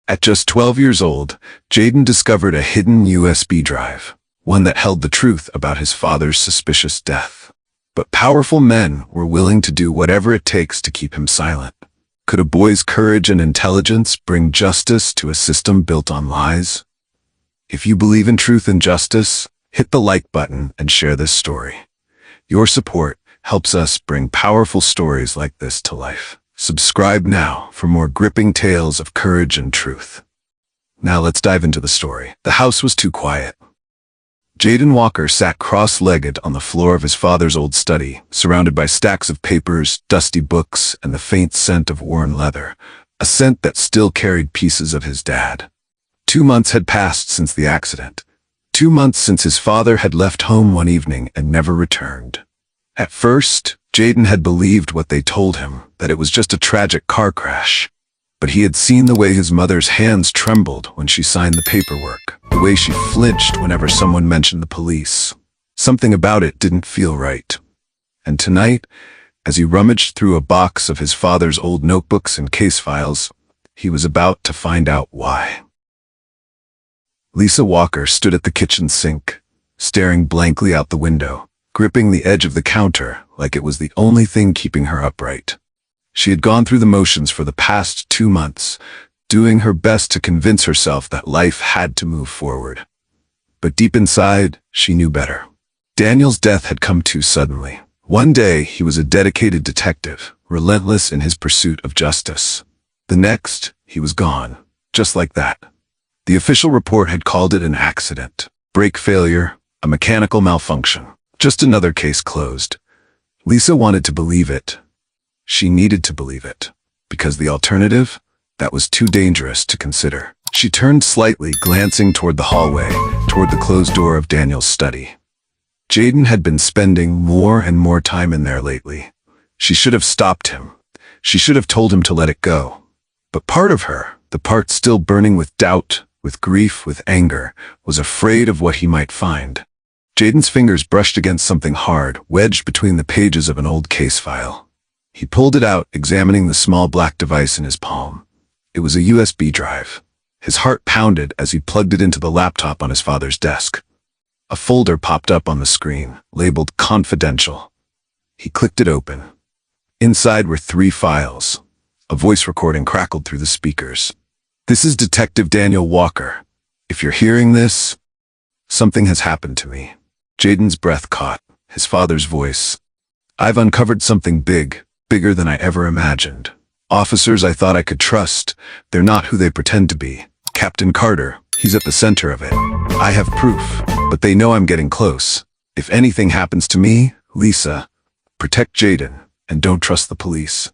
At just 12 years old, Jayden discovered a hidden USB drive, one that held the truth about his father's suspicious death. But powerful men were willing to do whatever it takes to keep him silent. Could a boy's courage and intelligence bring justice to a system built on lies? If you believe in truth and justice, hit the like button and share this story. Your support helps us bring powerful stories like this to life. Subscribe now for more gripping tales of courage and truth. Now let's dive into the story. The house was too quiet. Jayden Walker sat cross-legged on the floor of his father's old study, surrounded by stacks of papers, dusty books, and the faint scent of worn leather, a scent that still carried pieces of his dad. 2 months had passed since the accident. 2 months since his father had left home one evening and never returned. At first, Jayden had believed what they told him, that it was just a tragic car crash. But he had seen the way his mother's hands trembled when she signed the paperwork, the way she flinched whenever someone mentioned the police. Something about it didn't feel right. And tonight, as he rummaged through a box of his father's old notebooks and case files, he was about to find out why. Lisa Walker stood at the kitchen sink, staring blankly out the window, gripping the edge of the counter like it was the only thing keeping her upright. She had gone through the motions for the past 2 months, doing her best to convince herself that life had to move forward. But deep inside, she knew better. Daniel's death had come too suddenly. One day, he was a dedicated detective, relentless in his pursuit of justice. The next, he was gone, just like that. The official report had called it an accident, brake failure, a mechanical malfunction, just another case closed. Lisa wanted to believe it. She needed to believe it, because the alternative, that was too dangerous to consider. She turned slightly, glancing toward the hallway, toward the closed door of Daniel's study. Jayden had been spending more and more time in there lately. She should have stopped him. She should have told him to let it go. But part of her, the part still burning with doubt, with grief, with anger, was afraid of what he might find. Jayden's fingers brushed against something hard, wedged between the pages of an old case file. He pulled it out, examining the small black device in his palm. It was a USB drive. His heart pounded as he plugged it into the laptop on his father's desk. A folder popped up on the screen, labeled Confidential. He clicked it open. Inside were 3 files. A voice recording crackled through the speakers. "This is Detective Daniel Walker. If you're hearing this, something has happened to me." Jayden's breath caught, his father's voice. "I've uncovered something bigger than I ever imagined. Officers I thought I could trust, they're not who they pretend to be. Captain Carter, he's at the center of it. I have proof, but they know I'm getting close. If anything happens to me, Lisa, protect Jayden, and don't trust the police."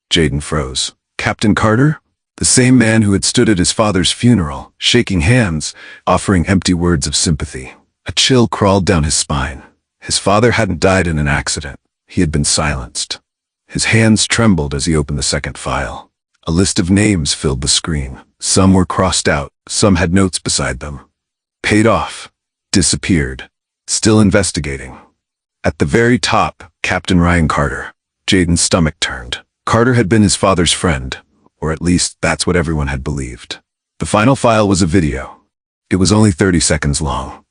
Jayden froze. Captain Carter? The same man who had stood at his father's funeral, shaking hands, offering empty words of sympathy. A chill crawled down his spine. His father hadn't died in an accident. He had been silenced. His hands trembled as he opened the second file. A list of names filled the screen. Some were crossed out, some had notes beside them. Paid off. Disappeared. Still investigating. At the very top, Captain Ryan Carter. Jayden's stomach turned. Carter had been his father's friend, or at least that's what everyone had believed. The final file was a video. It was only 30 seconds long.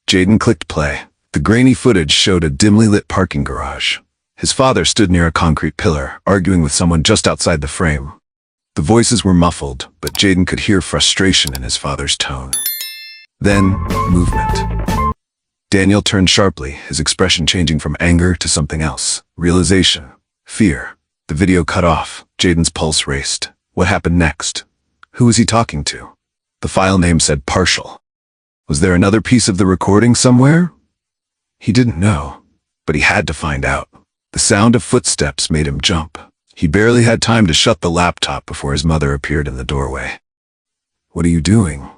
Jayden clicked play. The grainy footage showed a dimly lit parking garage. His father stood near a concrete pillar, arguing with someone just outside the frame. The voices were muffled, but Jayden could hear frustration in his father's tone. Then, movement. Daniel turned sharply, his expression changing from anger to something else. Realization. Fear. The video cut off. Jayden's pulse raced. What happened next? Who was he talking to? The file name said partial. Was there another piece of the recording somewhere? He didn't know, but he had to find out. The sound of footsteps made him jump. He barely had time to shut the laptop before his mother appeared in the doorway. "What are you doing?"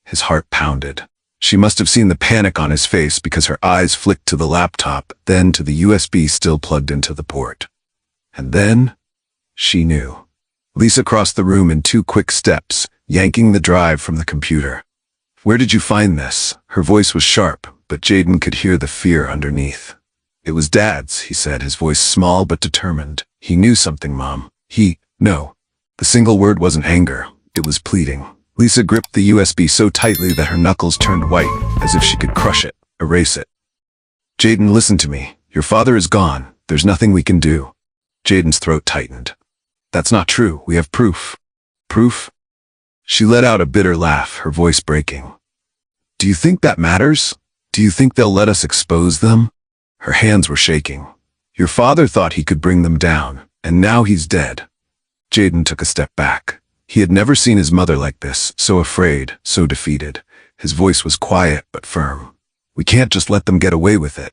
His heart pounded. She must have seen the panic on his face because her eyes flicked to the laptop, then to the USB still plugged into the port. And then, she knew. Lisa crossed the room in 2 quick steps, yanking the drive from the computer. "Where did you find this?" Her voice was sharp, but Jayden could hear the fear underneath. "It was Dad's," he said, his voice small but determined. "He knew something, Mom. No." The single word wasn't anger. It was pleading. Lisa gripped the USB so tightly that her knuckles turned white, as if she could crush it, erase it. Jayden, listen to me. Your father is gone. There's nothing we can do. Jayden's throat tightened. That's not true. We have proof. Proof? She let out a bitter laugh, her voice breaking. Do you think that matters? Do you think they'll let us expose them? Her hands were shaking. Your father thought he could bring them down, and now he's dead. Jayden took a step back. He had never seen his mother like this, so afraid, so defeated. His voice was quiet but firm. We can't just let them get away with it.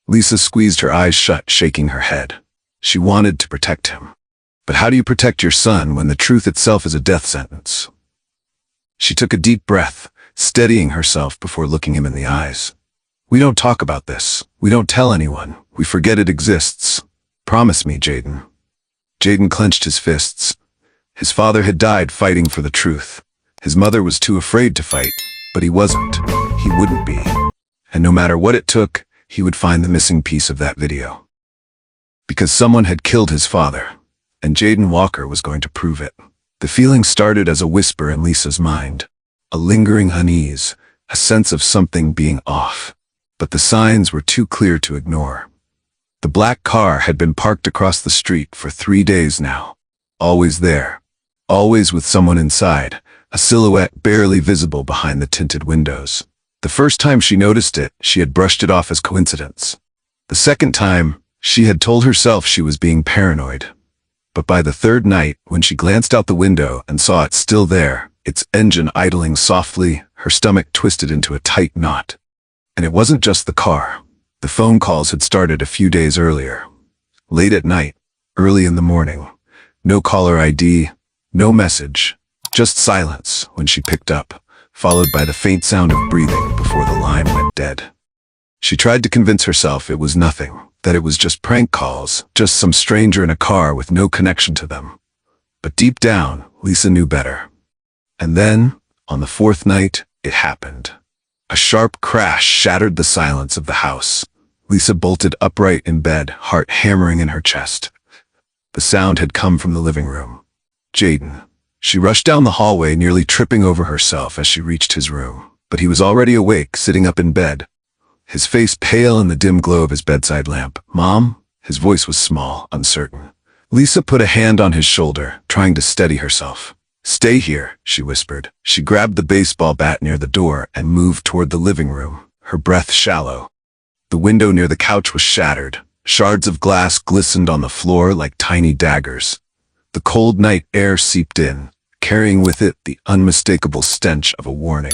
Lisa squeezed her eyes shut, shaking her head. She wanted to protect him. But how do you protect your son when the truth itself is a death sentence? She took a deep breath, steadying herself before looking him in the eyes. We don't talk about this. We don't tell anyone. We forget it exists. Promise me, Jayden. Jayden clenched his fists. His father had died fighting for the truth. His mother was too afraid to fight, but he wasn't. He wouldn't be. And no matter what it took, he would find the missing piece of that video. Because someone had killed his father, and Jayden Walker was going to prove it. The feeling started as a whisper in Lisa's mind. A lingering unease, a sense of something being off. But the signs were too clear to ignore. The black car had been parked across the street for 3 days now. Always there. Always with someone inside, a silhouette barely visible behind the tinted windows. The first time she noticed it, she had brushed it off as coincidence. The second time, she had told herself she was being paranoid. But by the third night, when she glanced out the window and saw it still there, its engine idling softly, her stomach twisted into a tight knot. And it wasn't just the car. The phone calls had started a few days earlier. Late at night, early in the morning. No caller ID, no message, just silence when she picked up, followed by the faint sound of breathing before the line went dead. She tried to convince herself it was nothing, that it was just prank calls, just some stranger in a car with no connection to them. But deep down, Lisa knew better. And then, on the fourth night, it happened. A sharp crash shattered the silence of the house. Lisa bolted upright in bed, heart hammering in her chest. The sound had come from the living room. Jayden. She rushed down the hallway, nearly tripping over herself as she reached his room. But he was already awake, sitting up in bed, his face pale in the dim glow of his bedside lamp. Mom? His voice was small, uncertain. Lisa put a hand on his shoulder, trying to steady herself. Stay here, she whispered. She grabbed the baseball bat near the door and moved toward the living room, her breath shallow. The window near the couch was shattered. Shards of glass glistened on the floor like tiny daggers. The cold night air seeped in, carrying with it the unmistakable stench of a warning.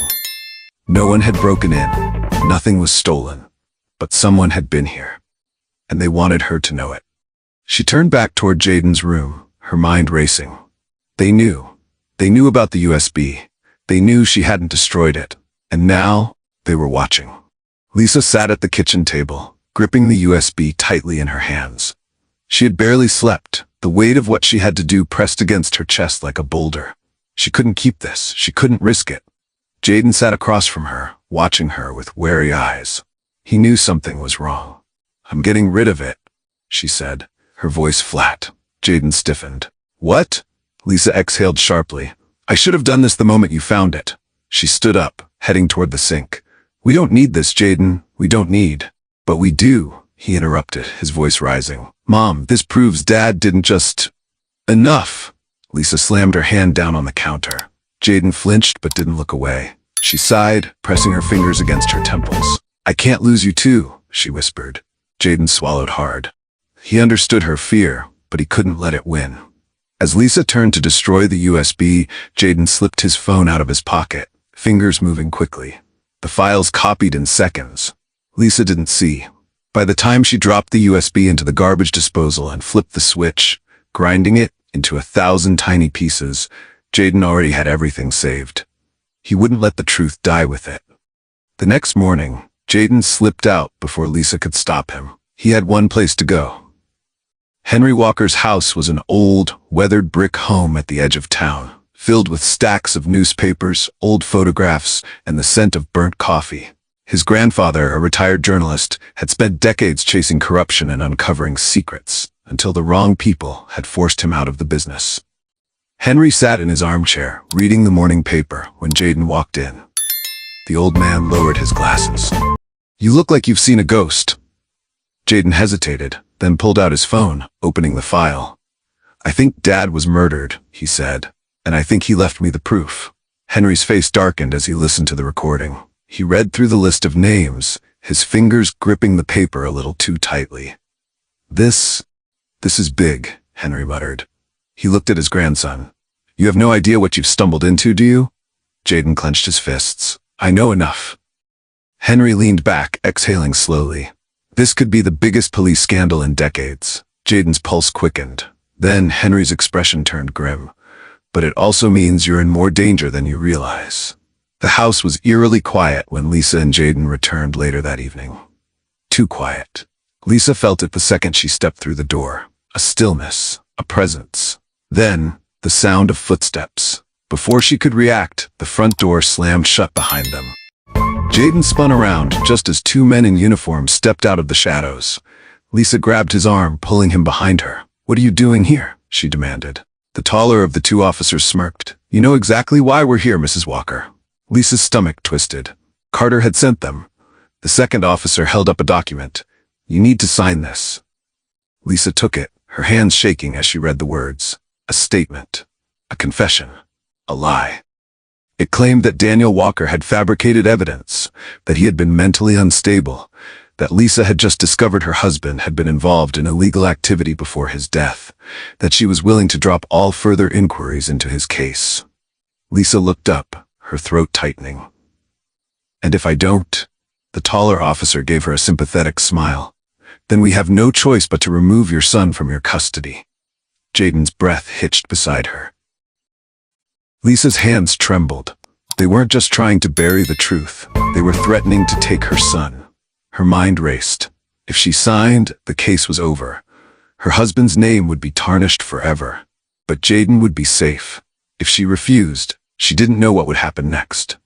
No one had broken in. Nothing was stolen. But someone had been here. And they wanted her to know it. She turned back toward Jayden's room, her mind racing. They knew. They knew about the USB. They knew she hadn't destroyed it. And now, they were watching. Lisa sat at the kitchen table, gripping the USB tightly in her hands. She had barely slept, the weight of what she had to do pressed against her chest like a boulder. She couldn't keep this. She couldn't risk it. Jayden sat across from her, watching her with wary eyes. He knew something was wrong. I'm getting rid of it, she said, her voice flat. Jayden stiffened. What? Lisa exhaled sharply. I should have done this the moment you found it. She stood up, heading toward the sink. We don't need this, Jayden. We don't need. But we do, he interrupted, his voice rising. Mom, this proves Dad didn't just... Enough! Lisa slammed her hand down on the counter. Jayden flinched but didn't look away. She sighed, pressing her fingers against her temples. I can't lose you too, she whispered. Jayden swallowed hard. He understood her fear, but he couldn't let it win. As Lisa turned to destroy the USB, Jayden slipped his phone out of his pocket, fingers moving quickly. The files copied in seconds. Lisa didn't see. By the time she dropped the USB into the garbage disposal and flipped the switch, grinding it into 1,000 tiny pieces, Jayden already had everything saved. He wouldn't let the truth die with it. The next morning, Jayden slipped out before Lisa could stop him. He had one place to go. Henry Walker's house was an old, weathered brick home at the edge of town, filled with stacks of newspapers, old photographs, and the scent of burnt coffee. His grandfather, a retired journalist, had spent decades chasing corruption and uncovering secrets, until the wrong people had forced him out of the business. Henry sat in his armchair, reading the morning paper, when Jayden walked in. The old man lowered his glasses. "You look like you've seen a ghost." Jayden hesitated, then pulled out his phone, opening the file. "I think Dad was murdered," he said, "and I think he left me the proof." Henry's face darkened as he listened to the recording. He read through the list of names, his fingers gripping the paper a little too tightly. This is big," Henry muttered. He looked at his grandson. "You have no idea what you've stumbled into, do you?" Jayden clenched his fists. "I know enough." Henry leaned back, exhaling slowly. This could be the biggest police scandal in decades. Jayden's pulse quickened. Then Henry's expression turned grim. "But it also means you're in more danger than you realize." The house was eerily quiet when Lisa and Jayden returned later that evening. Too quiet. Lisa felt it the second she stepped through the door. A stillness, a presence. Then, the sound of footsteps. Before she could react, the front door slammed shut behind them. Jayden spun around just as two men in uniform stepped out of the shadows. Lisa grabbed his arm, pulling him behind her. "What are you doing here?" she demanded. The taller of the two officers smirked. "You know exactly why we're here, Mrs. Walker." Lisa's stomach twisted. Carter had sent them. The second officer held up a document. "You need to sign this." Lisa took it, her hands shaking as she read the words. A statement. A confession. A lie. It claimed that Daniel Walker had fabricated evidence, that he had been mentally unstable, that Lisa had just discovered her husband had been involved in illegal activity before his death, that she was willing to drop all further inquiries into his case. Lisa looked up, her throat tightening. "And if I don't?" The taller officer gave her a sympathetic smile. "Then we have no choice but to remove your son from your custody." Jayden's breath hitched beside her. Lisa's hands trembled. They weren't just trying to bury the truth. They were threatening to take her son. Her mind raced. If she signed, the case was over. Her husband's name would be tarnished forever. But Jayden would be safe. If she refused, she didn't know what would happen next.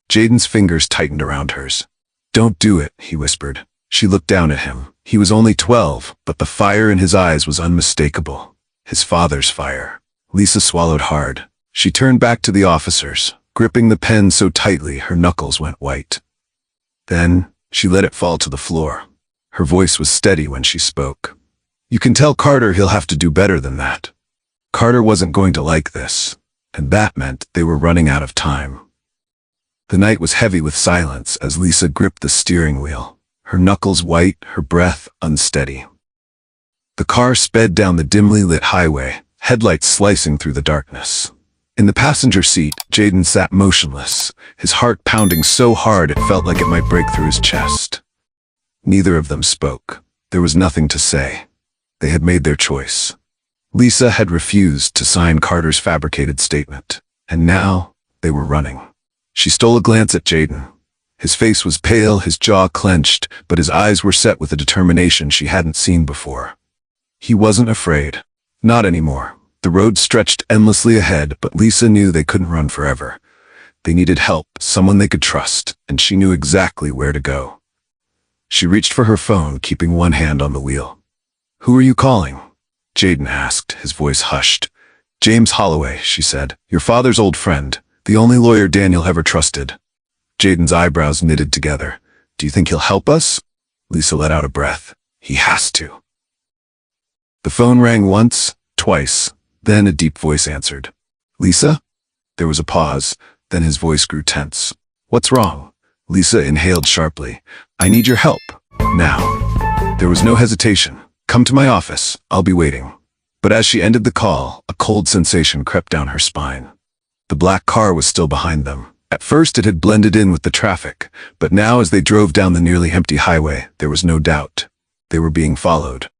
Jayden's fingers tightened around hers. "Don't do it," he whispered. She looked down at him. He was only 12, but the fire in his eyes was unmistakable. His father's fire. Lisa swallowed hard. She turned back to the officers, gripping the pen so tightly her knuckles went white. Then, she let it fall to the floor. Her voice was steady when she spoke. "You can tell Carter he'll have to do better than that." Carter wasn't going to like this, and that meant they were running out of time. The night was heavy with silence as Lisa gripped the steering wheel, her knuckles white, her breath unsteady. The car sped down the dimly lit highway, headlights slicing through the darkness. In the passenger seat, Jayden sat motionless, his heart pounding so hard it felt like it might break through his chest. Neither of them spoke. There was nothing to say. They had made their choice. Lisa had refused to sign Carter's fabricated statement, and now they were running. She stole a glance at Jayden. His face was pale, his jaw clenched, but his eyes were set with a determination she hadn't seen before. He wasn't afraid. Not anymore. The road stretched endlessly ahead, but Lisa knew they couldn't run forever. They needed help, someone they could trust, and she knew exactly where to go. She reached for her phone, keeping one hand on the wheel. "Who are you calling?" Jayden asked, his voice hushed. "James Holloway," she said. "Your father's old friend, the only lawyer Daniel ever trusted." Jayden's eyebrows knitted together. "Do you think he'll help us?" Lisa let out a breath. "He has to." The phone rang once, twice. Then a deep voice answered. "Lisa?" There was a pause, then his voice grew tense. "What's wrong?" Lisa inhaled sharply. "I need your help. Now." There was no hesitation. "Come to my office. I'll be waiting." But as she ended the call, a cold sensation crept down her spine. The black car was still behind them. At first it had blended in with the traffic, but now as they drove down the nearly empty highway, there was no doubt. They were being followed.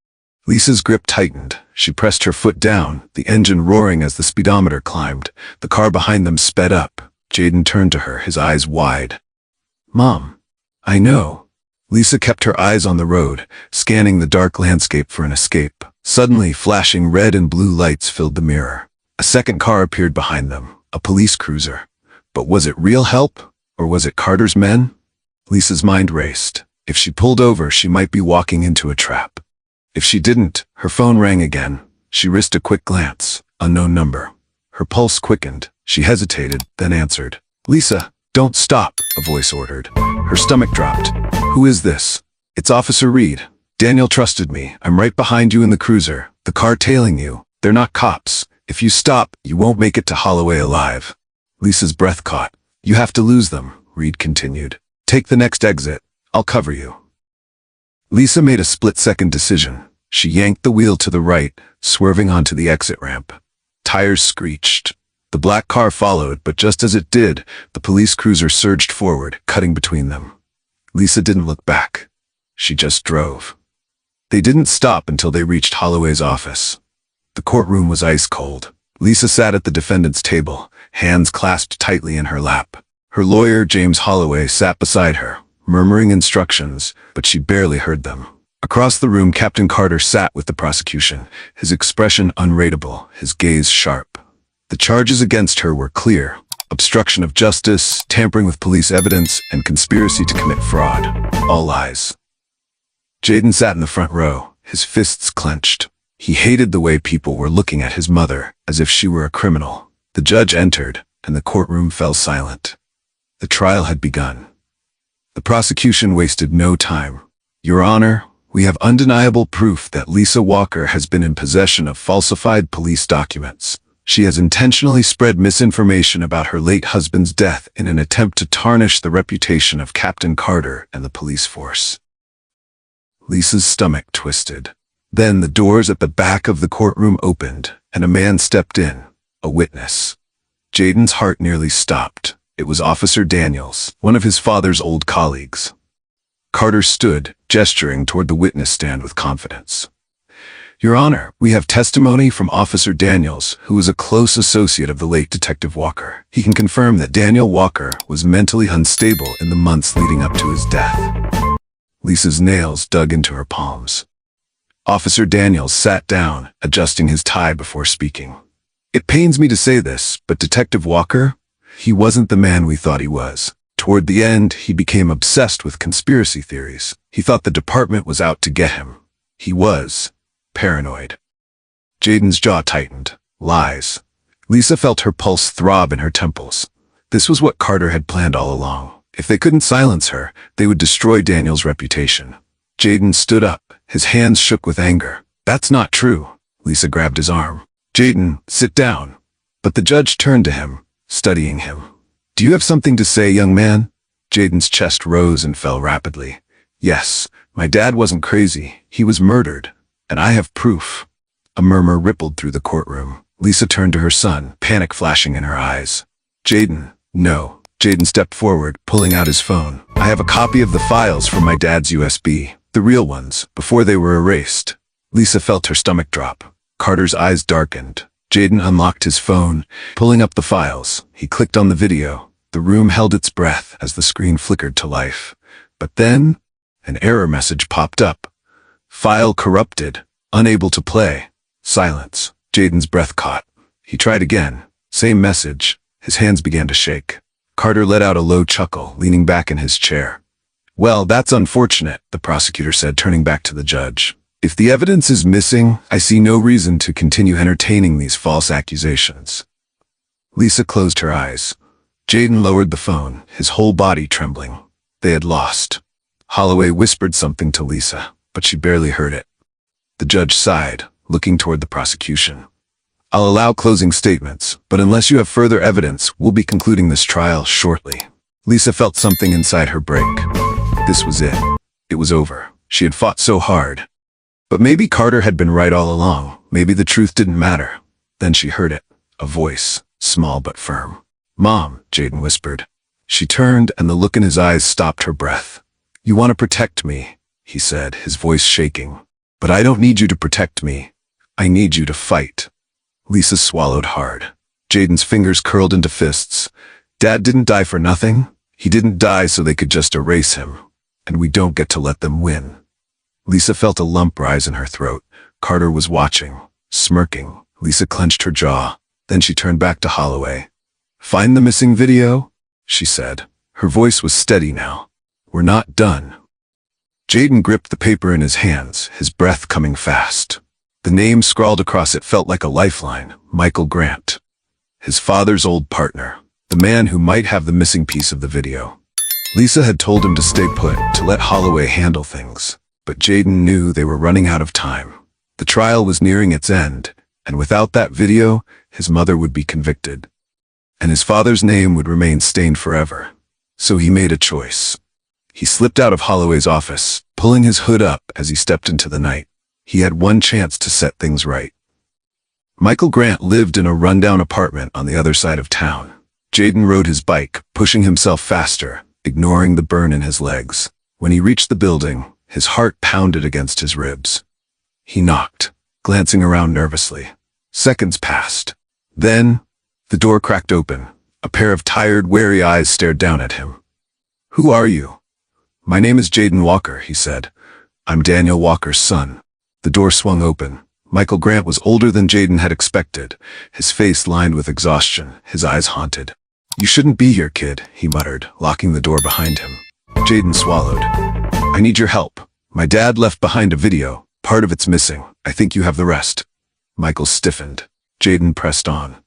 Lisa's grip tightened. She pressed her foot down, the engine roaring as the speedometer climbed. The car behind them sped up. Jayden turned to her, his eyes wide. "Mom, I know." Lisa kept her eyes on the road, scanning the dark landscape for an escape. Suddenly, flashing red and blue lights filled the mirror. A second car appeared behind them, a police cruiser. But was it real help, or was it Carter's men? Lisa's mind raced. If she pulled over, she might be walking into a trap. If she didn't, her phone rang again. She risked a quick glance. Unknown number. Her pulse quickened. She hesitated, then answered. "Lisa, don't stop," a voice ordered. Her stomach dropped. "Who is this?" "It's Officer Reed. Daniel trusted me. I'm right behind you in the cruiser. The car tailing you. They're not cops. If you stop, you won't make it to Holloway alive." Lisa's breath caught. "You have to lose them," Reed continued. "Take the next exit. I'll cover you." Lisa made a split-second decision. She yanked the wheel to the right, swerving onto the exit ramp. Tires screeched. The black car followed, but just as it did, the police cruiser surged forward, cutting between them. Lisa didn't look back. She just drove. They didn't stop until they reached Holloway's office. The courtroom was ice cold. Lisa sat at the defendant's table, hands clasped tightly in her lap. Her lawyer, James Holloway, sat beside her, murmuring instructions, but she barely heard them. Across the room, Captain Carter sat with the prosecution, his expression unreadable, his gaze sharp. The charges against her were clear: obstruction of justice, tampering with police evidence, and conspiracy to commit fraud. All lies. Jayden sat in the front row, his fists clenched. He hated the way people were looking at his mother, as if she were a criminal. The judge entered, and the courtroom fell silent. The trial had begun. The prosecution wasted no time. "Your Honor, we have undeniable proof that Lisa Walker has been in possession of falsified police documents. She has intentionally spread misinformation about her late husband's death in an attempt to tarnish the reputation of Captain Carter and the police force." Lisa's stomach twisted. Then the doors at the back of the courtroom opened, and a man stepped in, a witness. Jayden's heart nearly stopped. It was Officer Daniels, one of his father's old colleagues. Carter stood, gesturing toward the witness stand with confidence. "Your Honor, we have testimony from Officer Daniels, who is a close associate of the late Detective Walker. He can confirm that Daniel Walker was mentally unstable in the months leading up to his death." Lisa's nails dug into her palms. Officer Daniels sat down, adjusting his tie before speaking. "It pains me to say this, but Detective Walker, he wasn't the man we thought he was. Toward the end, he became obsessed with conspiracy theories. He thought the department was out to get him. He was paranoid." Jayden's jaw tightened. Lies. Lisa felt her pulse throb in her temples. This was what Carter had planned all along. If they couldn't silence her, they would destroy Daniel's reputation. Jayden stood up. His hands shook with anger. "That's not true." Lisa grabbed his arm. "Jayden, sit down." But the judge turned to him, studying him. "Do you have something to say, young man?" Jayden's chest rose and fell rapidly. "Yes, my dad wasn't crazy. He was murdered. And I have proof." A murmur rippled through the courtroom. Lisa turned to her son, panic flashing in her eyes. "Jayden, no." Jayden stepped forward, pulling out his phone. "I have a copy of the files from my dad's USB. The real ones, before they were erased." Lisa felt her stomach drop. Carter's eyes darkened. Jayden unlocked his phone, pulling up the files. He clicked on the video. The room held its breath as the screen flickered to life. But then, an error message popped up. "File corrupted. Unable to play." Silence. Jayden's breath caught. He tried again. Same message. His hands began to shake. Carter let out a low chuckle, leaning back in his chair. "Well, that's unfortunate," the prosecutor said, turning back to the judge. "If the evidence is missing, I see no reason to continue entertaining these false accusations." Lisa closed her eyes. Jayden lowered the phone, his whole body trembling. They had lost. Holloway whispered something to Lisa, but she barely heard it. The judge sighed, looking toward the prosecution. "I'll allow closing statements, but unless you have further evidence, we'll be concluding this trial shortly." Lisa felt something inside her break. This was it. It was over. She had fought so hard. But maybe Carter had been right all along. Maybe the truth didn't matter. Then she heard it. A voice, small but firm. "Mom," Jayden whispered. She turned, and the look in his eyes stopped her breath. "You want to protect me," he said, his voice shaking. "But I don't need you to protect me. I need you to fight." Lisa swallowed hard. Jayden's fingers curled into fists. "Dad didn't die for nothing. He didn't die so they could just erase him. And we don't get to let them win." Lisa felt a lump rise in her throat. Carter was watching, smirking. Lisa clenched her jaw. Then she turned back to Holloway. "Find the missing video?" she said. Her voice was steady now. "We're not done." Jayden gripped the paper in his hands, his breath coming fast. The name scrawled across it felt like a lifeline. Michael Grant. his father's old partner, the man who might have the missing piece of the video. Lisa had told him to stay put, to let Holloway handle things, but Jayden knew they were running out of time. The trial was nearing its end, and without that video, his mother would be convicted, and his father's name would remain stained forever. So he made a choice. He slipped out of Holloway's office, pulling his hood up as he stepped into the night. He had one chance to set things right. Michael Grant lived in a rundown apartment on the other side of town. Jayden rode his bike, pushing himself faster, ignoring the burn in his legs. When he reached the building, his heart pounded against his ribs. He knocked, glancing around nervously. Seconds passed. Then, the door cracked open. A pair of tired, wary eyes stared down at him. "Who are you?" "My name is Jayden Walker," he said. "I'm Daniel Walker's son." The door swung open. Michael Grant was older than Jayden had expected, his face lined with exhaustion, his eyes haunted. "You shouldn't be here, kid," he muttered, locking the door behind him. Jayden swallowed. "I need your help. My dad left behind a video. Part of it's missing. I think you have the rest." Michael stiffened. Jayden pressed on.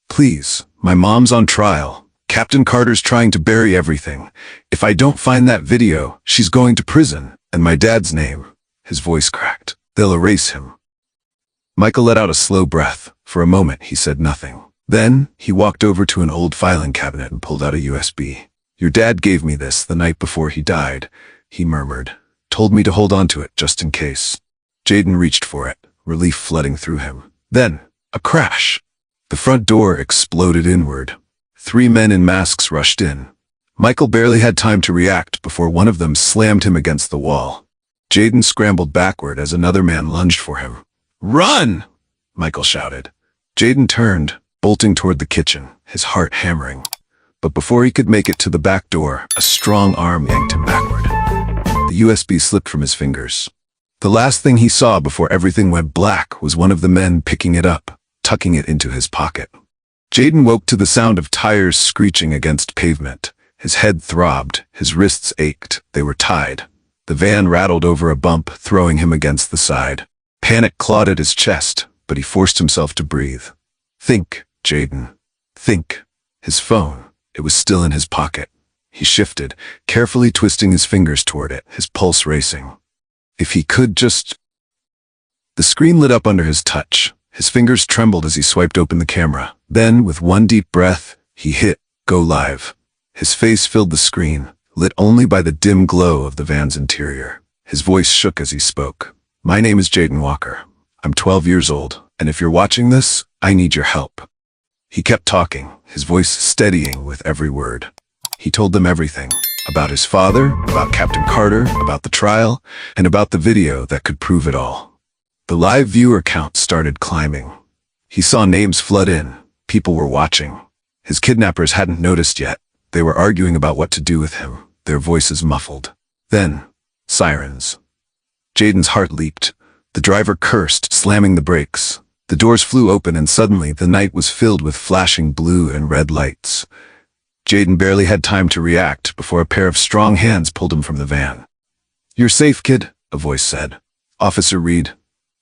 "Please, my mom's on trial. Captain Carter's trying to bury everything. If I don't find that video, she's going to prison, and my dad's name." His voice cracked. "They'll erase him." Michael let out a slow breath. For a moment, he said nothing. Then, he walked over to an old filing cabinet and pulled out a USB. "Your dad gave me this the night before he died," he murmured. "Told me to hold on to it just in case." Jayden reached for it, relief flooding through him. Then, a crash. The front door exploded inward. 3 men in masks rushed in. Michael barely had time to react before one of them slammed him against the wall. Jayden scrambled backward as another man lunged for him. "Run!" Michael shouted. Jayden turned, bolting toward the kitchen, his heart hammering. But before he could make it to the back door, a strong arm yanked him backward. The USB slipped from his fingers. The last thing he saw before everything went black was one of the men picking it up, tucking it into his pocket. Jayden woke to the sound of tires screeching against pavement. His head throbbed, his wrists ached, they were tied. The van rattled over a bump, throwing him against the side. Panic clawed at his chest, but he forced himself to breathe. "Think, Jayden. Think." His phone. It was still in his pocket. He shifted, carefully twisting his fingers toward it, his pulse racing. If he could just... The screen lit up under his touch. His fingers trembled as he swiped open the camera. Then, with one deep breath, he hit go live. His face filled the screen, lit only by the dim glow of the van's interior. His voice shook as he spoke. "My name is Jayden Walker. I'm 12 years old, and if you're watching this, I need your help." He kept talking, his voice steadying with every word. He told them everything. About his father, about Captain Carter, about the trial, and about the video that could prove it all. The live viewer count started climbing. He saw names flood in. People were watching. His kidnappers hadn't noticed yet. They were arguing about what to do with him, their voices muffled. Then, sirens. Jayden's heart leaped. The driver cursed, slamming the brakes. The doors flew open and suddenly the night was filled with flashing blue and red lights. Jayden barely had time to react before a pair of strong hands pulled him from the van. "You're safe, kid," a voice said. "Officer Reed."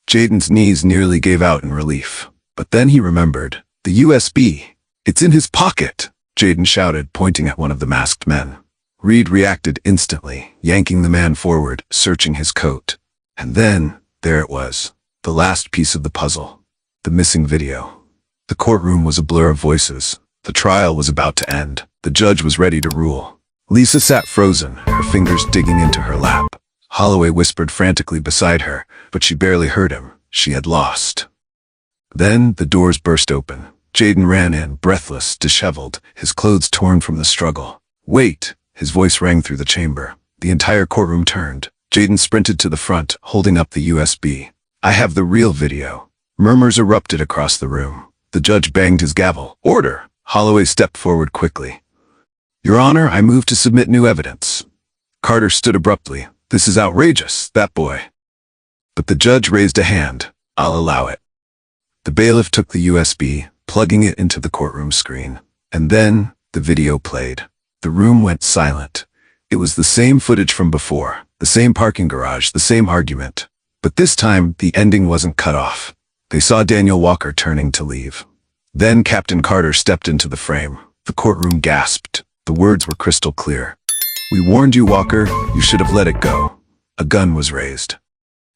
Jayden's knees nearly gave out in relief. But then he remembered. The USB. "It's in his pocket," Jayden shouted, pointing at one of the masked men. Reed reacted instantly, yanking the man forward, searching his coat. And then, there it was. The last piece of the puzzle. The missing video. The courtroom was a blur of voices. The trial was about to end. The judge was ready to rule. Lisa sat frozen, her fingers digging into her lap. Holloway whispered frantically beside her, but she barely heard him. She had lost. Then the doors burst open. Jayden ran in, breathless, disheveled, his clothes torn from the struggle. "Wait!" His voice rang through the chamber. The entire courtroom turned. Jayden sprinted to the front, holding up the USB. "I have the real video." Murmurs erupted across the room. The judge banged his gavel. "Order!" Holloway stepped forward quickly. "Your Honor, I move to submit new evidence." Carter stood abruptly. "This is outrageous, that boy." But the judge raised a hand. "I'll allow it." The bailiff took the USB, plugging it into the courtroom screen. And then, the video played. The room went silent. It was the same footage from before, the same parking garage, the same argument. But this time, the ending wasn't cut off. They saw Daniel Walker turning to leave. Then Captain Carter stepped into the frame. The courtroom gasped. The words were crystal clear. "We warned you, Walker. You should have let it go." A gun was raised.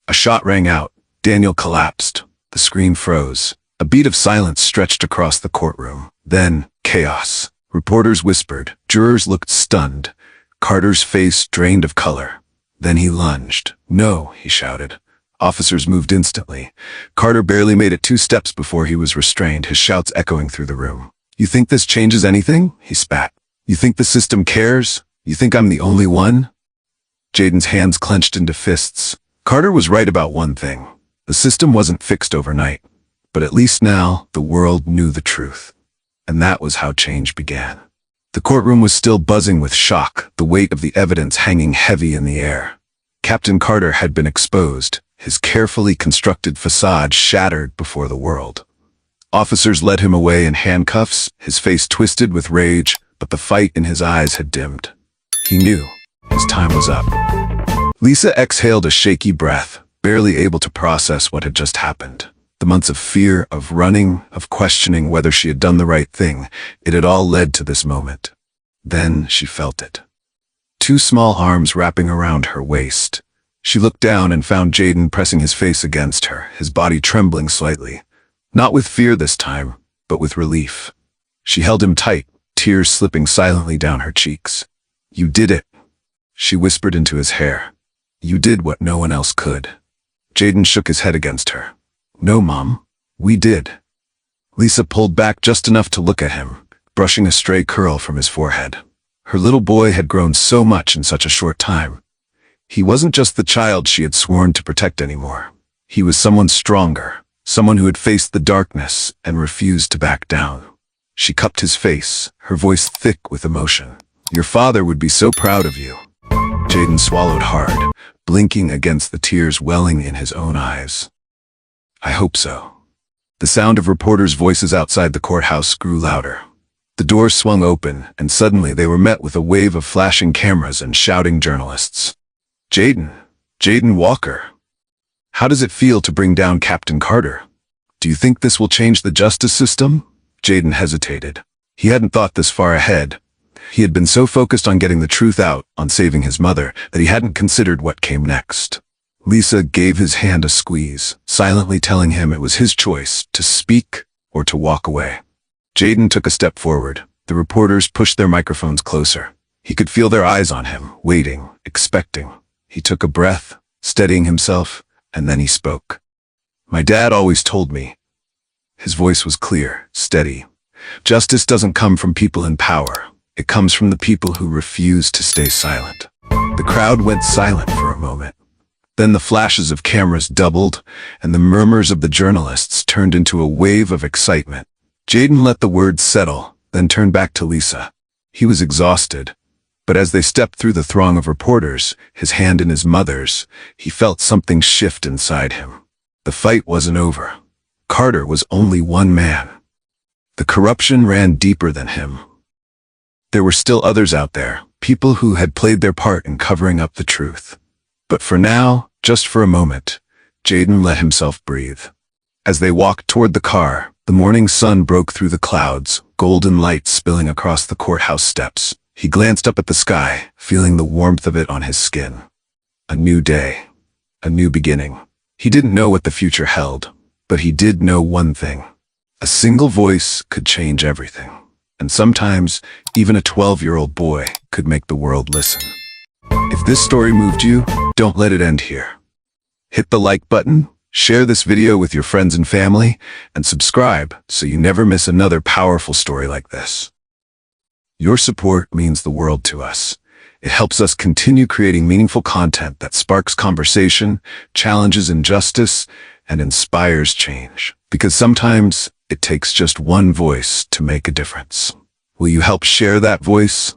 A shot rang out. Daniel collapsed. The screen froze. A beat of silence stretched across the courtroom. Then, chaos. Reporters whispered. Jurors looked stunned. Carter's face drained of color. Then he lunged. "No," he shouted. Officers moved instantly. Carter barely made it 2 steps before he was restrained, his shouts echoing through the room. "You think this changes anything?" he spat. "You think the system cares? You think I'm the only one?" Jayden's hands clenched into fists. Carter was right about one thing. The system wasn't fixed overnight. But at least now, the world knew the truth. And that was how change began. The courtroom was still buzzing with shock, the weight of the evidence hanging heavy in the air. Captain Carter had been exposed, his carefully constructed facade shattered before the world. Officers led him away in handcuffs, his face twisted with rage, but the fight in his eyes had dimmed. He knew his time was up. Lisa exhaled a shaky breath, barely able to process what had just happened. The months of fear, of running, of questioning whether she had done the right thing, it had all led to this moment. Then she felt it. 2 small arms wrapping around her waist. She looked down and found Jayden pressing his face against her, his body trembling slightly. Not with fear this time, but with relief. She held him tight, tears slipping silently down her cheeks. "You did it," she whispered into his hair. "You did what no one else could." Jayden shook his head against her. "No, Mom. We did." Lisa pulled back just enough to look at him, brushing a stray curl from his forehead. Her little boy had grown so much in such a short time. He wasn't just the child she had sworn to protect anymore. He was someone stronger, someone who had faced the darkness and refused to back down. She cupped his face, her voice thick with emotion. "Your father would be so proud of you." Jayden swallowed hard, blinking against the tears welling in his own eyes. "I hope so." The sound of reporters' voices outside the courthouse grew louder. The doors swung open, and suddenly they were met with a wave of flashing cameras and shouting journalists. Jayden Walker. How does it feel to bring down Captain Carter? Do you think this will change the justice system?" Jayden hesitated. He hadn't thought this far ahead. He had been so focused on getting the truth out, on saving his mother, that he hadn't considered what came next. Lisa gave his hand a squeeze, silently telling him it was his choice to speak or to walk away. Jayden took a step forward. The reporters pushed their microphones closer. He could feel their eyes on him, waiting, expecting. He took a breath, steadying himself, and then he spoke. "My dad always told me." His voice was clear, steady. "Justice doesn't come from people in power. It comes from the people who refuse to stay silent." The crowd went silent for a moment. Then the flashes of cameras doubled, and the murmurs of the journalists turned into a wave of excitement. Jayden let the words settle, then turned back to Lisa. He was exhausted, but as they stepped through the throng of reporters, his hand in his mother's, he felt something shift inside him. The fight wasn't over. Carter was only one man. The corruption ran deeper than him. There were still others out there, people who had played their part in covering up the truth. But for now, just for a moment, Jayden let himself breathe. As they walked toward the car, the morning sun broke through the clouds, golden light spilling across the courthouse steps. He glanced up at the sky, feeling the warmth of it on his skin. A new day. A new beginning. He didn't know what the future held, but he did know one thing. A single voice could change everything. And sometimes, even a 12-year-old boy could make the world listen. If this story moved you, don't let it end here. Hit the like button, share this video with your friends and family, and subscribe so you never miss another powerful story like this. Your support means the world to us. It helps us continue creating meaningful content that sparks conversation, challenges injustice, and inspires change. Because sometimes it takes just one voice to make a difference. Will you help share that voice?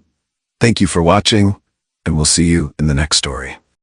Thank you for watching, and we'll see you in the next story.